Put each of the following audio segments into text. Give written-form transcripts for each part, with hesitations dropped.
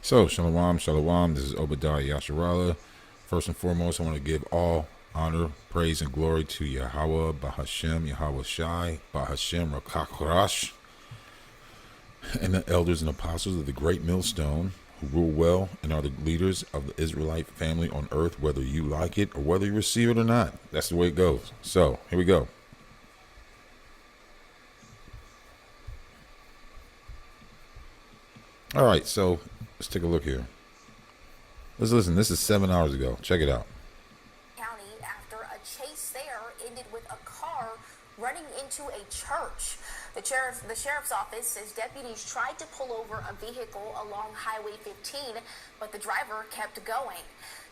So, Shalom, Shalom. This is Obadiah Yasharala. First and foremost, I want to give all honor, praise, and glory to Yahweh, Bahashem, Yahweh Shai, Bahashem, Rakakrash, and the elders and apostles of the great millstone who rule well and are the leaders of the Israelite family on earth, whether you like it or whether you receive it or not. That's the way it goes. So, here we go. All right, so let's take a look here. Let's listen. This is 7 hours ago. Check it out. County after a chase there ended with a car running into a church. The sheriff's office says deputies tried to pull over a vehicle along Highway 15, but the driver kept going.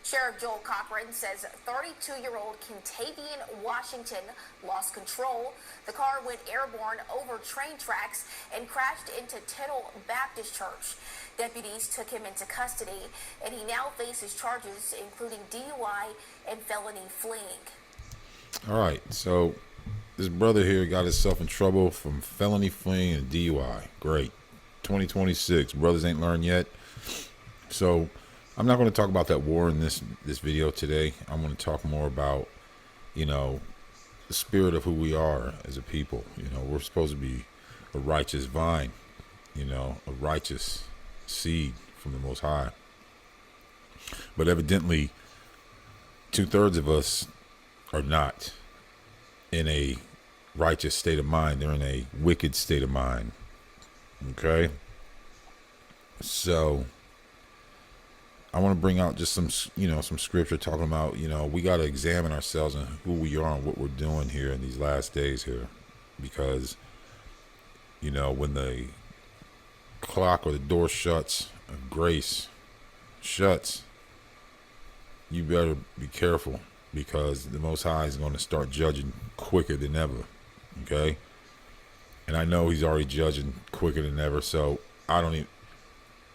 Sheriff Joel Cochran says 32-year-old Kintavian Washington lost control. The car went airborne over train tracks and crashed into Tittle Baptist Church. Deputies took him into custody, and he now faces charges including DUI and felony fleeing. All right, so this brother here got himself in trouble from felony fleeing and DUI. Great. 2026. Brothers ain't learned yet. So I'm not going to talk about that war in this video today. I'm going to talk more about, the spirit of who we are as a people. We're supposed to be a righteous vine, a righteous seed from the Most High. But evidently, 2/3 of us are not in a righteous state of mind. They're in a wicked state of mind. Okay? So I want to bring out just some scripture talking about, we got to examine ourselves and who we are and what we're doing here in these last days here. Because, when the clock or the door shuts, of grace shuts, you better be careful, because the Most High is going to start judging quicker than ever. Okay? And I know he's already judging quicker than ever, so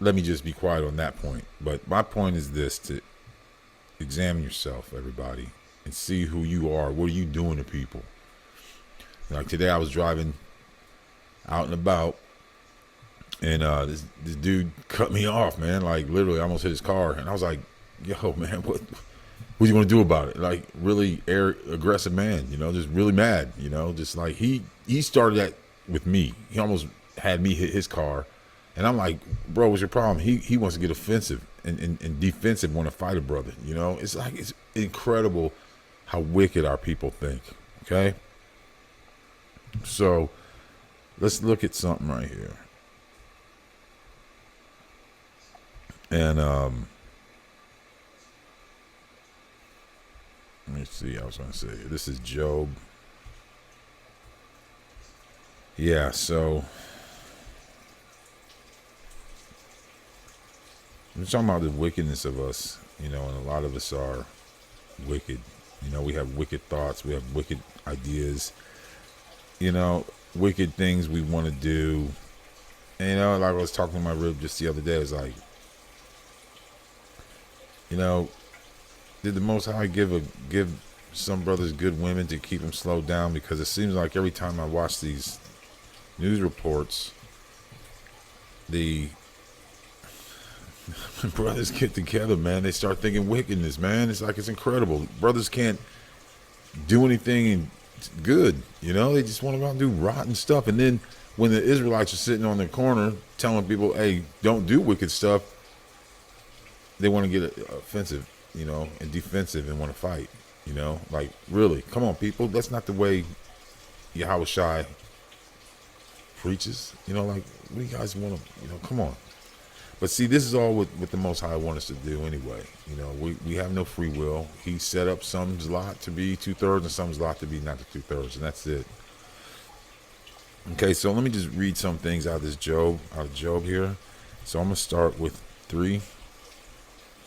let me just be quiet on that point. But my point is this: to examine yourself, everybody, and see who you are. What are you doing to people? Like today, I was driving out and about, and this dude cut me off, man. Like literally, I almost hit his car, and I was like, "Yo, man, what are you gonna do about it?" Like really aggressive man, just really mad, just like he started that with me. He almost had me hit his car. And I'm like, bro, what's your problem? He wants to get offensive and defensive, want to fight a brother. It's like, it's incredible how wicked our people think. Okay. So let's look at something right here. And let me see. I was going to say, this is Job. Yeah. So we're talking about the wickedness of us, and a lot of us are wicked. We have wicked thoughts, we have wicked ideas, wicked things we want to do. And, like I was talking to my rib just the other day, I was like, did the Most High give some brothers good women to keep them slowed down? Because it seems like every time I watch these news reports, the brothers get together, man, they start thinking wickedness, man. It's like, it's incredible. Brothers can't do anything good, they just want to go out and do rotten stuff. And then when the Israelites are sitting on the corner telling people, hey, don't do wicked stuff, they want to get offensive, and defensive and want to fight, like, really, come on, people. That's not the way Yahweh Shai preaches, like, what do you guys want to, come on. But see, this is all what the Most High wants us to do anyway. We have no free will. He set up some's lot to be 2/3 and some's lot to be not the 2/3, and that's it. Okay, so let me just read some things out of Job here. So I'm going to start with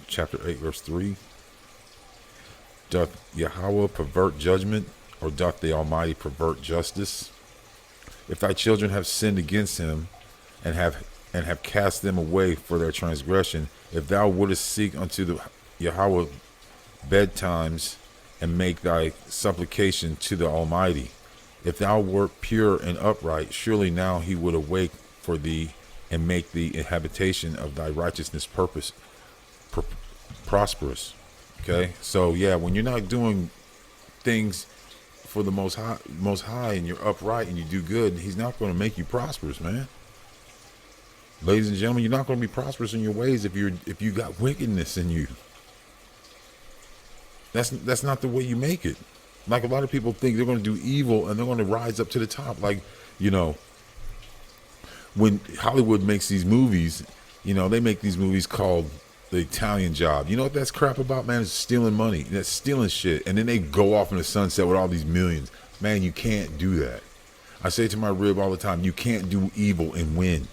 chapter 8, verse 3. Doth Yahweh pervert judgment, or doth the Almighty pervert justice? If thy children have sinned against him, and have cast them away for their transgression, if thou wouldest seek unto the Yahweh betimes, and make thy supplication to the Almighty, if thou wert pure and upright, surely now he would awake for thee, and make the habitation of thy righteousness pr- prosperous. Okay, so yeah, when you're not doing things for the most high, and you're upright and you do good, he's not going to make you prosperous, man. Ladies and gentlemen, you're not going to be prosperous in your ways if you got wickedness in you. That's not the way you make it. Like, a lot of people think they're going to do evil and they're going to rise up to the top. Like, when Hollywood makes these movies, they make these movies called The Italian Job. You know what that's crap about, man? It's stealing money. That's stealing shit. And then they go off in the sunset with all these millions. Man, you can't do that. I say to my rib all the time, you can't do evil and win.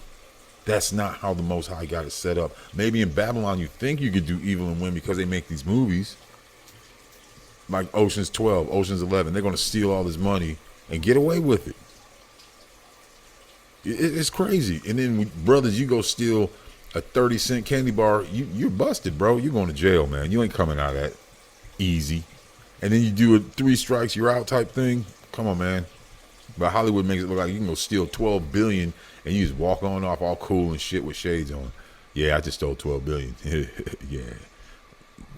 That's not how the Most High got it set up. Maybe in Babylon you think you could do evil and win because they make these movies. Like Ocean's 12, Ocean's 11. They're going to steal all this money and get away with it. It's crazy. And then, brothers, you go steal a 30-cent candy bar, you're busted, bro. You're going to jail, man. You ain't coming out of that easy. And then you do a 3 strikes, you're out type thing. Come on, man. But Hollywood makes it look like you can go steal $12 billion and you just walk on off all cool and shit with shades on. Yeah, I just stole $12 billion. Yeah.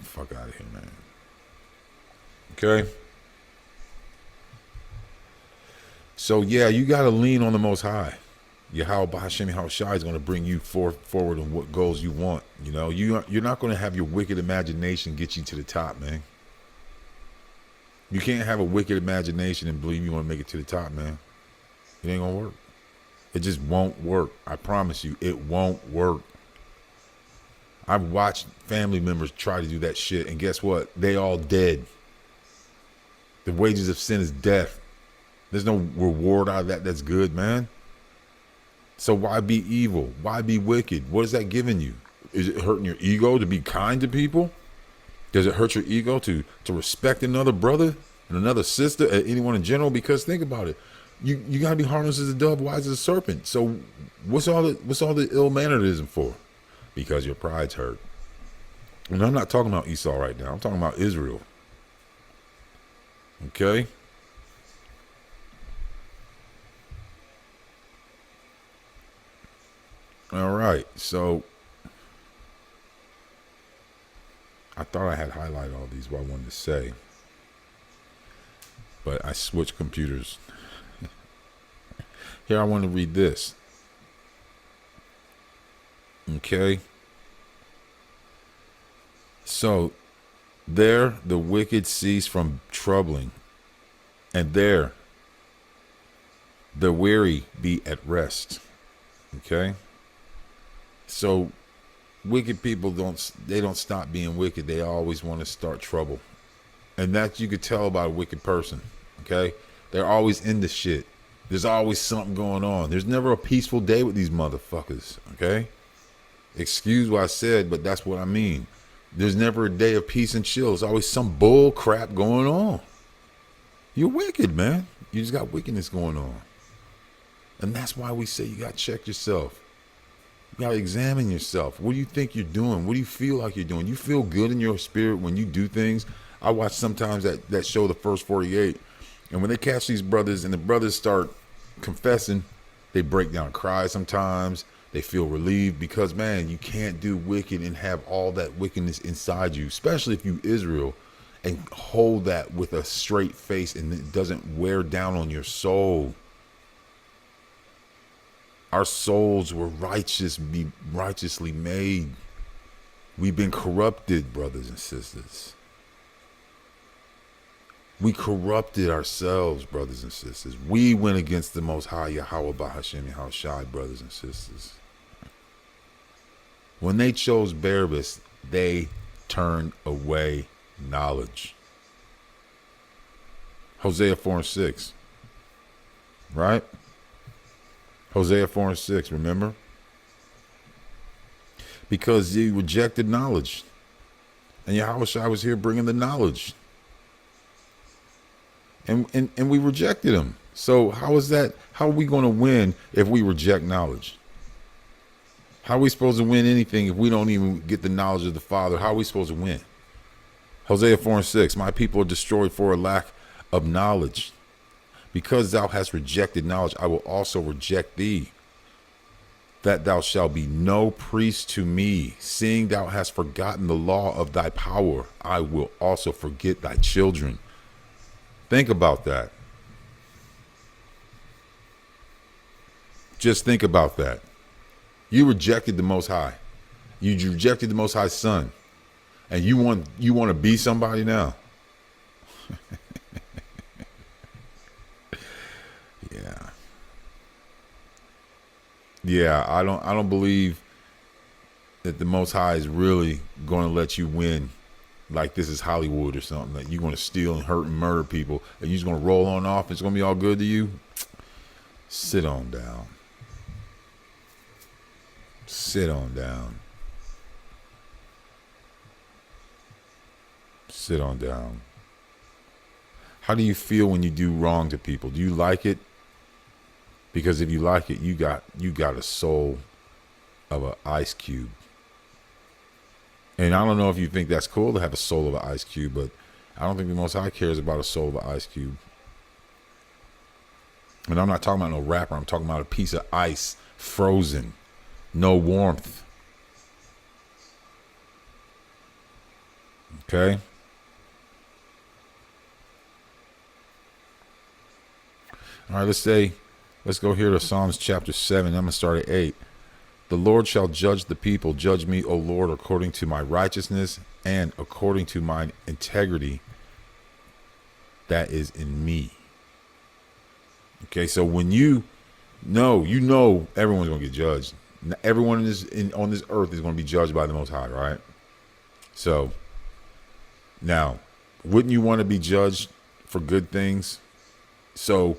Fuck out of here, man. Okay? So, yeah, you got to lean on the Most High. Yahweh B'Hashem Yahushai is going to bring you forward on what goals you want. You're not going to have your wicked imagination get you to the top, man. You can't have a wicked imagination and believe you want to make it to the top, man. It ain't going to work. It just won't work. I promise you, it won't work. I've watched family members try to do that shit, and guess what? They all dead. The wages of sin is death. There's no reward out of that that's good, man. So why be evil? Why be wicked? What is that giving you? Is it hurting your ego to be kind to people? Does it hurt your ego to respect another brother and another sister, anyone in general? Because think about it. You gotta be harmless as a dove, wise as a serpent. So what's all the ill-mannerism for? Because your pride's hurt. And I'm not talking about Esau right now. I'm talking about Israel. Okay? All right. So I thought I had highlighted all these what I wanted to say, but I switched computers. Here, I want to read this. Okay. So, there the wicked cease from troubling, and there the weary be at rest. Okay. So, wicked people don't stop being wicked. They always want to start trouble. And that you could tell about a wicked person. Okay? They're always into shit. There's always something going on. There's never a peaceful day with these motherfuckers. Okay? Excuse what I said, but that's what I mean. There's never a day of peace and chill. There's always some bull crap going on. You're wicked, man. You just got wickedness going on. And that's why we say you got to check yourself. You got to examine yourself. What do you think you're doing? What do you feel like you're doing? You feel good in your spirit when you do things. I watch sometimes that show, The First 48. And when they catch these brothers and the brothers start confessing, they break down and cry sometimes. They feel relieved because, man, you can't do wicked and have all that wickedness inside you, especially if you Israel, and hold that with a straight face and it doesn't wear down on your soul. Our souls were righteously made. We've been corrupted, brothers and sisters. We corrupted ourselves, brothers and sisters. We went against the Most High Yahweh B'Hashem Yahushai, brothers and sisters. When they chose Barabbas, they turned away knowledge. Hosea 4:6. Right? Hosea 4:6, remember? Because you rejected knowledge. And Yahushua was here bringing the knowledge. And we rejected him. So how is that? How are we going to win if we reject knowledge? How are we supposed to win anything if we don't even get the knowledge of the Father? How are we supposed to win? Hosea 4:6, my people are destroyed for a lack of knowledge. Because thou hast rejected knowledge, I will also reject thee. that thou shalt be no priest to me, seeing thou hast forgotten the law of thy power, I will also forget thy children. Think about that. Just think about that. You rejected the Most High. You rejected the Most High's Son, and you want to be somebody now. Yeah, I don't believe that the Most High is really going to let you win like this is Hollywood or something. That you're going to steal and hurt and murder people, and you're just going to roll on off and it's going to be all good to you. Sit on down. Sit on down. Sit on down. How do you feel when you do wrong to people? Do you like it? Because if you like it, you got a soul of an ice cube. And I don't know if you think that's cool to have a soul of an ice cube, but I don't think the Most High cares about a soul of an ice cube. And I'm not talking about no wrapper. I'm talking about a piece of ice, frozen, no warmth. Okay? All right, let's go here to Psalms chapter 7. I'm going to start at 8. The Lord shall judge the people. Judge me, O Lord, according to my righteousness and according to my integrity that is in me. Okay, so when you know everyone's going to get judged. Everyone on this earth is going to be judged by the Most High, right? So, now, wouldn't you want to be judged for good things? So,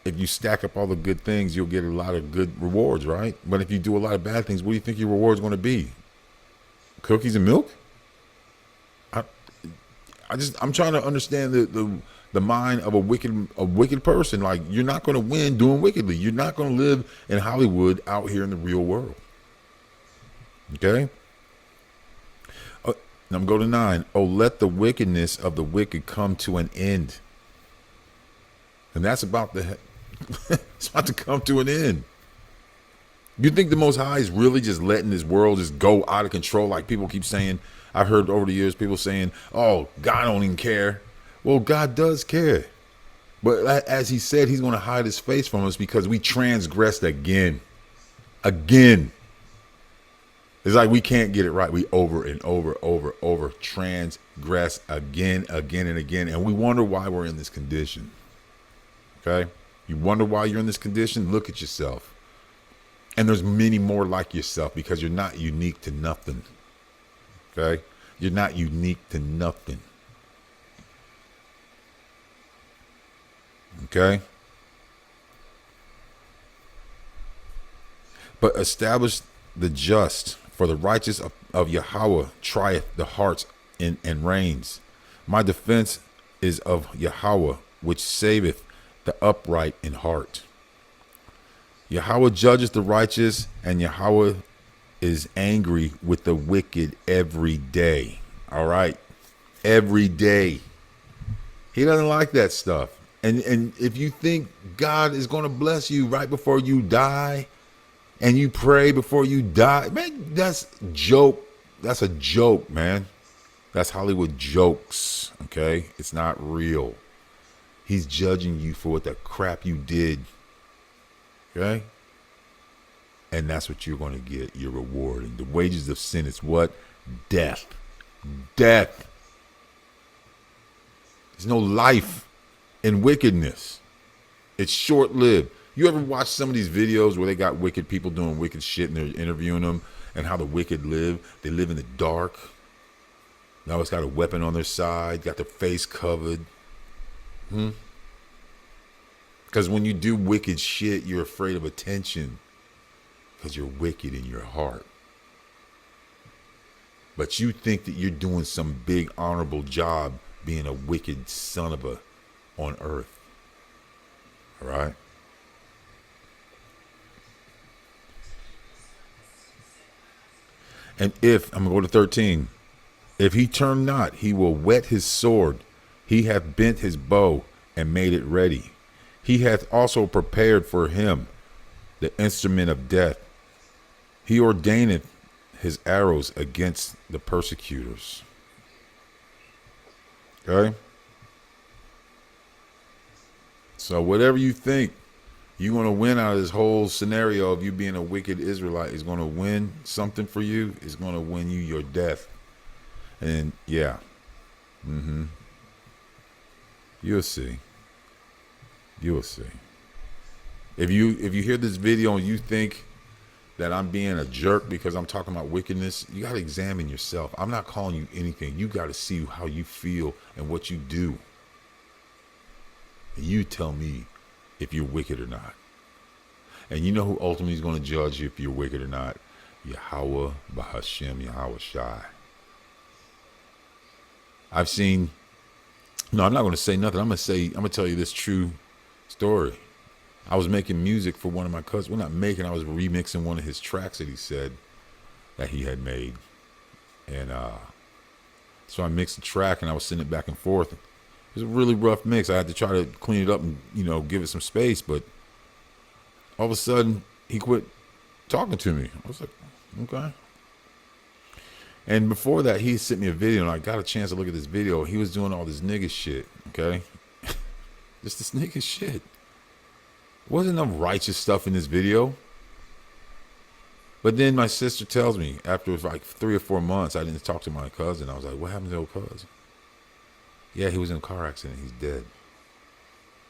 if you stack up all the good things, you'll get a lot of good rewards, right? But if you do a lot of bad things, what do you think your reward's going to be? Cookies and milk? I'm trying to understand the mind of a wicked person. Like, you're not going to win doing wickedly. You're not going to live in Hollywood out here in the real world. Okay? I'm going to 9. Oh, let the wickedness of the wicked come to an end. And that's about it's about to come to an end. You think the Most High is really just letting this world just go out of control? Like people keep saying, I've heard over the years people saying, oh, God don't even care. Well, God does care. But as he said, he's going to hide his face from us because we transgressed again. Again. It's like we can't get it right. We over and over transgress again and again. And we wonder why we're in this condition. Okay? You wonder why you're in this condition? Look at yourself. And there's many more like yourself because you're not unique to nothing. Okay? You're not unique to nothing. Okay? But establish the just, for the righteous of Yahweh trieth the hearts and reigns. My defense is of Yahweh, which saveth the upright in heart. Yahweh judges the righteous, and Yahweh is angry with the wicked every day. All right? Every day. He doesn't like that stuff. And if you think God is going to bless you right before you die, and you pray before you die, man, that's joke. That's a joke, man. That's Hollywood jokes, okay? It's not real. He's judging you for what the crap you did. Okay? And that's what you're going to get, your reward. And the wages of sin is what? Death. Death. There's no life in wickedness. It's short-lived. You ever watch some of these videos where they got wicked people doing wicked shit and they're interviewing them and how the wicked live? They live in the dark. Now it's got a weapon on their side, got their face covered. Because when you do wicked shit, you're afraid of attention because you're wicked in your heart. But you think that you're doing some big honorable job being a wicked son of a on earth. All right? And if, I'm going to go to 13. If he turn not, he will whet his sword. He hath bent his bow and made it ready. He hath also prepared for him the instrument of death. He ordaineth his arrows against the persecutors. Okay? So whatever you think you're going to win out of this whole scenario of you being a wicked Israelite is going to win something for you, is going to win you your death. And yeah. You'll see. You'll see. If you hear this video and you think that I'm being a jerk because I'm talking about wickedness, you got to examine yourself. I'm not calling you anything. You got to see how you feel and what you do. And you tell me if you're wicked or not. And you know who ultimately is going to judge you if you're wicked or not? Yahweh Bahashem Yahweh Shai. I've seen, no, I'm not going to say nothing. I'm going to tell you this true story. I was making music for one of my cousins. Well, not making, I was remixing one of his tracks that he said that he had made. And so I mixed the track and I was sending it back and forth. It was a really rough mix. I had to try to clean it up and, give it some space. But all of a sudden, he quit talking to me. I was like, okay. And before that, he sent me a video, and I got a chance to look at this video. He was doing all this nigga shit, okay? Just this nigga shit. Wasn't no righteous stuff in this video. But then my sister tells me, after like 3 or 4 months, I didn't talk to my cousin. I was like, what happened to old cousin? Yeah, he was in a car accident. He's dead.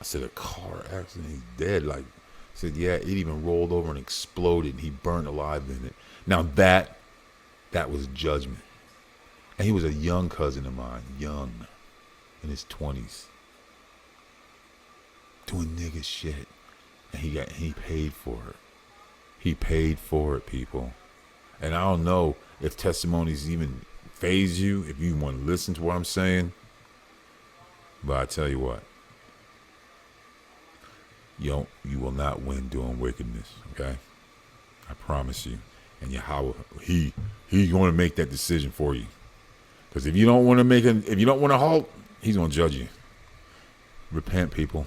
I said, a car accident? He's dead? Like, I said, yeah, it even rolled over and exploded, and he burned alive in it. Now that was judgment. And he was a young cousin of mine, young, in his 20s, doing nigga shit. And he paid for it. He paid for it, people. And I don't know if testimonies even faze you, if you want to listen to what I'm saying. But I tell you what, you will not win doing wickedness, okay? I promise you. And Yahweh, he's going to make that decision for you. Because if you don't want to halt, he's going to judge you. Repent, people.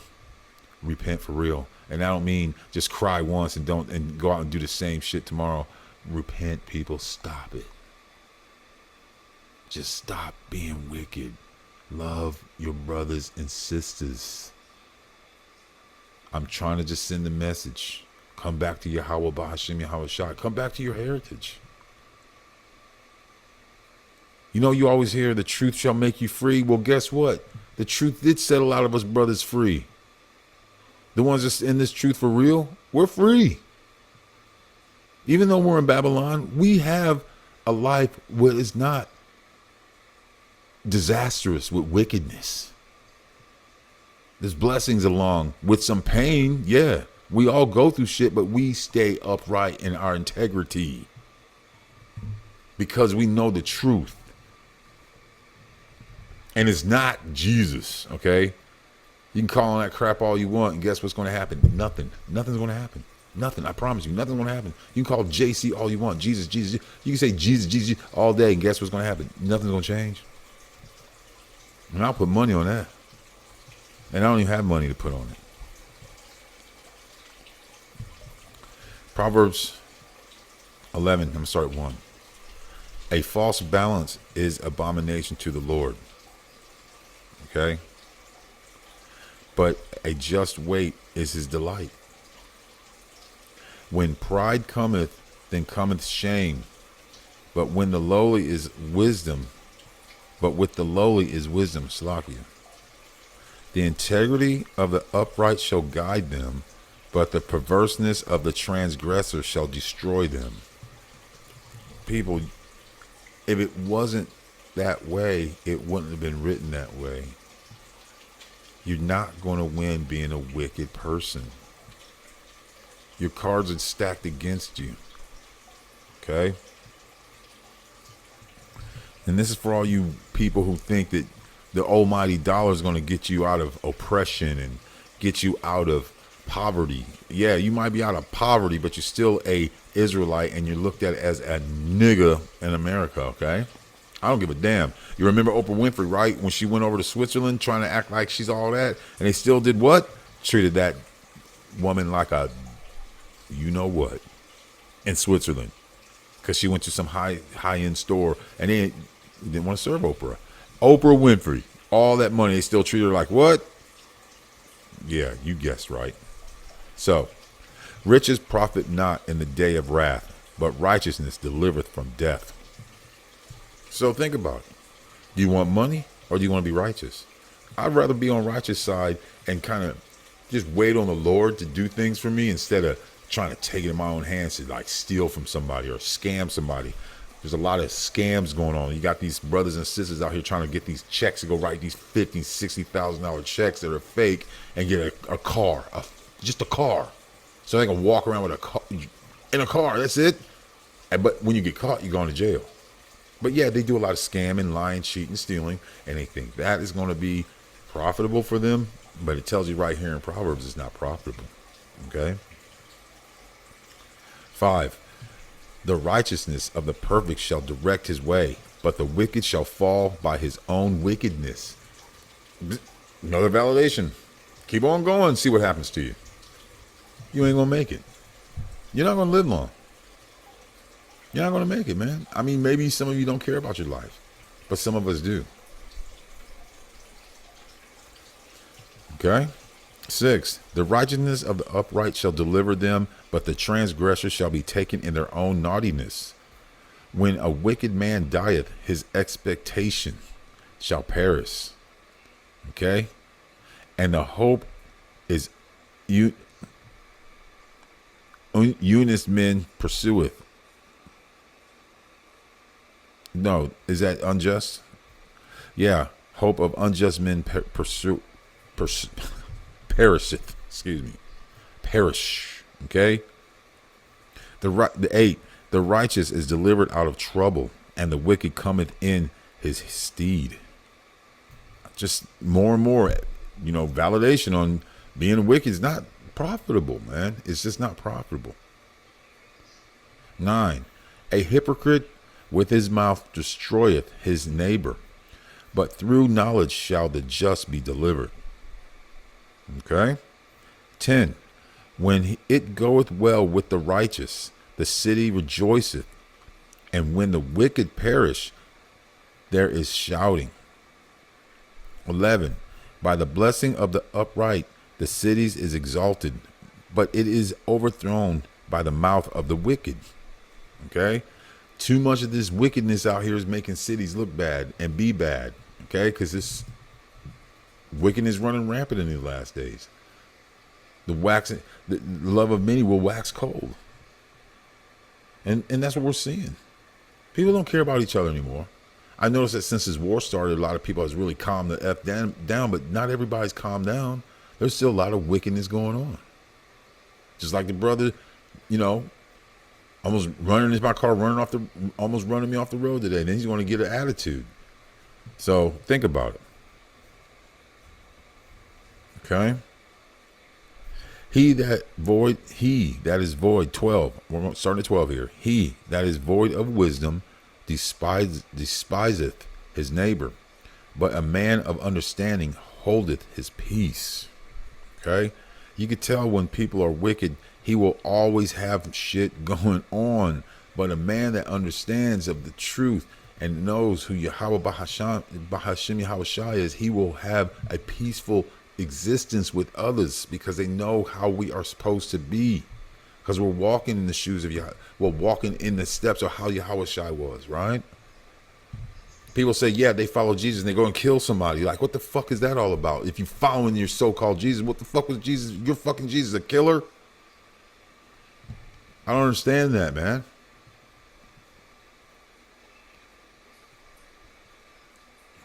Repent for real. And I don't mean just cry once and go out and do the same shit tomorrow. Repent, people. Stop it. Just stop being wicked. Love your brothers and sisters. I'm trying to just send the message. Come back to Yahweh Bahashem Yahweh Shai. Come back to your heritage. You always hear the truth shall make you free. Well, guess what? The truth did set a lot of us brothers free. The ones that's in this truth for real, we're free. Even though we're in Babylon, we have a life where it's not disastrous with wickedness. There's blessings along with some pain, yeah. We all go through shit, but we stay upright in our integrity because we know the truth. And it's not Jesus, okay? You can call on that crap all you want, and guess what's going to happen? Nothing. Nothing's going to happen. Nothing. I promise you, nothing's going to happen. You can call JC all you want. Jesus, Jesus. You can say Jesus, Jesus all day, and guess what's going to happen? Nothing's going to change. And I'll put money on that. And I don't even have money to put on it. Proverbs 11, I'm going to start at 1. A false balance is abomination to the Lord. Okay? But a just weight is his delight. When pride cometh, then cometh shame. But when the lowly is wisdom, but with the lowly is wisdom, Slakia. The integrity of the upright shall guide them, but the perverseness of the transgressor shall destroy them. People, if it wasn't that way, it wouldn't have been written that way. You're not going to win being a wicked person. Your cards are stacked against you. Okay? And this is for all you people who think that the almighty dollar is going to get you out of oppression and get you out of poverty. Yeah, you might be out of poverty, but you're still a Israelite and you're looked at as a nigga in America, okay? I don't give a damn. You remember Oprah Winfrey, right? When she went over to Switzerland trying to act like she's all that, and they still did what? Treated that woman like a you know what in Switzerland. because she went to some high end store and they didn't want to serve Oprah. Oprah Winfrey, all that money, they still treat her like what? Yeah, you guessed right. So, riches profit not in the day of wrath, but righteousness delivereth from death. So think about it. Do you want money or do you want to be righteous? I'd rather be on righteous side and kind of just wait on the Lord to do things for me instead of trying to take it in my own hands to like steal from somebody or scam somebody. There's a lot of scams going on. You got these brothers and sisters out here trying to get these checks to go write these $50,000, $60,000 checks that are fake and get a car, just a car, so they can walk around with a car in a car. That's it. But when you get caught, you're going to jail. But yeah, they do a lot of scamming, lying, cheating, stealing, and they think that is going to be profitable for them. But it tells you right here in Proverbs it's not profitable. Okay. 5. The righteousness of the perfect shall direct his way, but the wicked shall fall by his own wickedness. Another validation. Keep on going, see what happens to you. You ain't going to make it. You're not going to live long. You're not going to make it, man. I mean, maybe some of you don't care about your life, but some of us do. Okay? 6. The righteousness of the upright shall deliver them, but the transgressors shall be taken in their own naughtiness. When a wicked man dieth, his expectation shall perish. Okay? And the hope is Eunice men pursueth. No, is that unjust? Yeah, hope of unjust men perisheth. Excuse me, perish. Okay. The 8, the righteous is delivered out of trouble, and the wicked cometh in his stead. Just more and more, validation on being wicked is not profitable, man. It's just not profitable. 9, a hypocrite with his mouth destroyeth his neighbor, but through knowledge shall the just be delivered. Okay. 10, when it goeth well with the righteous, the city rejoiceth, and when the wicked perish, there is shouting. 11, by the blessing of the upright, the cities is exalted, but it is overthrown by the mouth of the wicked. Okay. Too much of this wickedness out here is making cities look bad and be bad. Okay. Because this wickedness running rampant in these last days. The love of many will wax cold. And that's what we're seeing. People don't care about each other anymore. I noticed that since this war started, a lot of people has really calmed the F down, but not everybody's calmed down. There's still a lot of wickedness going on. Just like the brother, almost running in my car, almost running me off the road today. Then he's going to get an attitude. So think about it. Okay. He that is void, 12. We're starting at 12 here. He that is void of wisdom despiseth his neighbor, but a man of understanding holdeth his peace. Okay. You could tell when people are wicked, he will always have shit going on. But a man that understands of the truth and knows who Yahweh Bahasham Yahawashi is, he will have a peaceful existence with others because they know how we are supposed to be. Because we're walking in the shoes of Yahweh. We're walking in the steps of how Yahawashi was, right? People say, yeah, they follow Jesus and they go and kill somebody. Like, what the fuck is that all about? If you following your so-called Jesus, what the fuck was Jesus? Your fucking Jesus a killer? I don't understand that, man.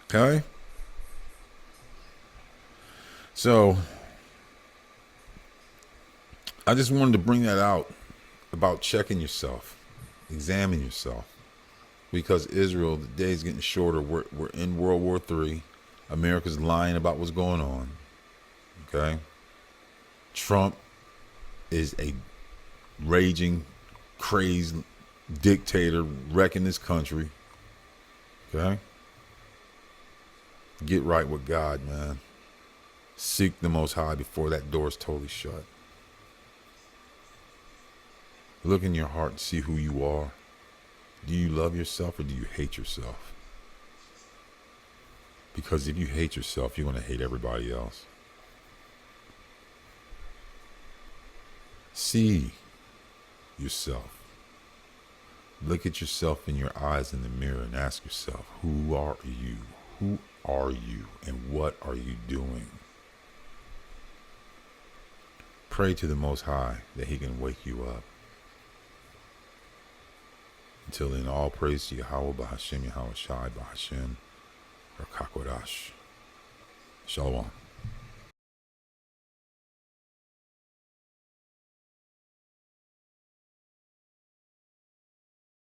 Okay. So I just wanted to bring that out about checking yourself, examine yourself, because Israel, the day's getting shorter. We're in World War III. America's lying about what's going on. Okay. Trump is a raging, crazed dictator wrecking this country. Okay. Get right with God, man. Seek the Most High before that door is totally shut. Look in your heart and see who you are. Do you love yourself or do you hate yourself? Because if you hate yourself, you're going to hate everybody else. See yourself. Look at yourself in your eyes in the mirror and ask yourself, who are you? Who are you and what are you doing? Pray to the Most High that He can wake you up. Until then, all praise to Yahweh, Bahashem, Yahweh Shai, Bahashem, Rakakwadash. Shalom.